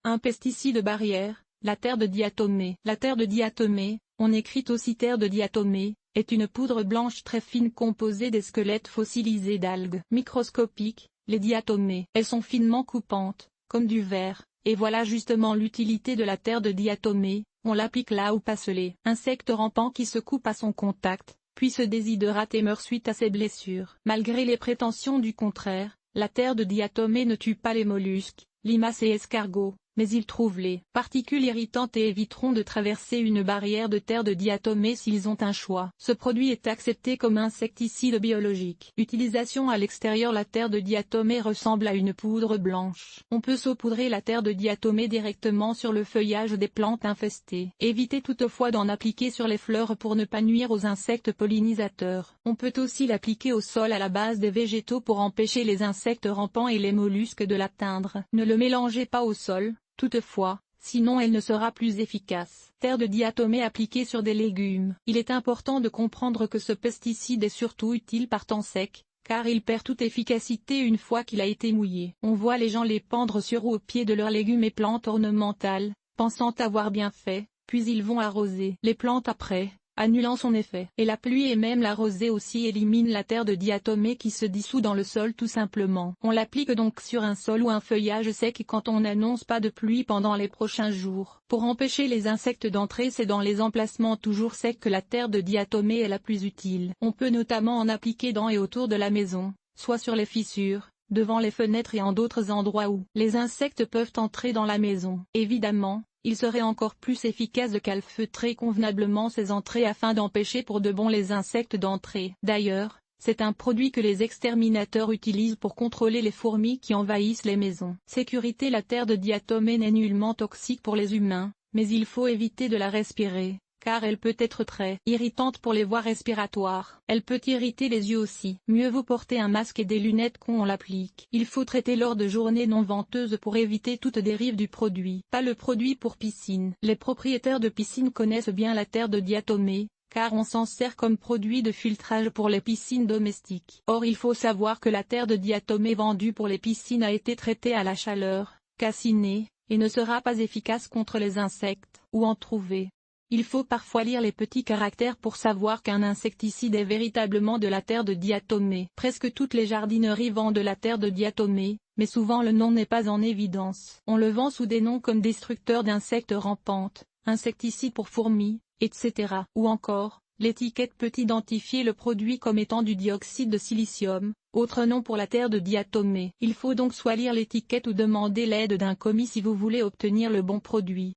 Un pesticide barrière, la terre de diatomée. La terre de diatomée, on écrit aussi terre de diatomée, est une poudre blanche très fine composée des squelettes fossilisés d'algues microscopiques, les diatomées. Elles sont finement coupantes, comme du verre, et voilà justement l'utilité de la terre de diatomée, on l'applique là où passe les insectes rampants qui se coupent à son contact, puis se déshydratent et meurent suite à ses blessures. Malgré les prétentions du contraire, la terre de diatomée ne tue pas les mollusques, limaces et escargots, mais ils trouvent les particules irritantes et éviteront de traverser une barrière de terre de diatomée s'ils ont un choix. Ce produit est accepté comme insecticide biologique. Utilisation à l'extérieur. La terre de diatomée ressemble à une poudre blanche. On peut saupoudrer la terre de diatomée directement sur le feuillage des plantes infestées. Évitez toutefois d'en appliquer sur les fleurs pour ne pas nuire aux insectes pollinisateurs. On peut aussi l'appliquer au sol à la base des végétaux pour empêcher les insectes rampants et les mollusques de l'atteindre. Ne le mélangez pas au sol, toutefois, sinon elle ne sera plus efficace. Terre de diatomée appliquée sur des légumes. Il est important de comprendre que ce pesticide est surtout utile par temps sec, car il perd toute efficacité une fois qu'il a été mouillé. On voit les gens les pendre sur ou au pied de leurs légumes et plantes ornementales, pensant avoir bien fait, puis ils vont arroser les plantes après, annulant son effet. Et la pluie et même la rosée aussi éliminent la terre de diatomée qui se dissout dans le sol tout simplement. On l'applique donc sur un sol ou un feuillage sec quand on n'annonce pas de pluie pendant les prochains jours. Pour empêcher les insectes d'entrer, c'est dans les emplacements toujours secs que la terre de diatomée est la plus utile. On peut notamment en appliquer dans et autour de la maison, soit sur les fissures, devant les fenêtres et en d'autres endroits où les insectes peuvent entrer dans la maison. Évidemment, il serait encore plus efficace de calfeutrer convenablement ces entrées afin d'empêcher pour de bon les insectes d'entrer. D'ailleurs, c'est un produit que les exterminateurs utilisent pour contrôler les fourmis qui envahissent les maisons. Sécurité. La terre de diatomée n'est nullement toxique pour les humains, mais il faut éviter de la respirer, car elle peut être très irritante pour les voies respiratoires. Elle peut irriter les yeux aussi. Mieux vaut porter un masque et des lunettes quand on l'applique. Il faut traiter lors de journées non venteuses pour éviter toute dérive du produit. Pas le produit pour piscine. Les propriétaires de piscines connaissent bien la terre de diatomée, car on s'en sert comme produit de filtrage pour les piscines domestiques. Or il faut savoir que la terre de diatomée vendue pour les piscines a été traitée à la chaleur, calcinée, et ne sera pas efficace contre les insectes. Où en trouver? Il faut parfois lire les petits caractères pour savoir qu'un insecticide est véritablement de la terre de diatomée. Presque toutes les jardineries vendent de la terre de diatomée, mais souvent le nom n'est pas en évidence. On le vend sous des noms comme destructeur d'insectes rampantes, insecticide pour fourmis, etc. Ou encore, l'étiquette peut identifier le produit comme étant du dioxyde de silicium, autre nom pour la terre de diatomée. Il faut donc soit lire l'étiquette ou demander l'aide d'un commis si vous voulez obtenir le bon produit.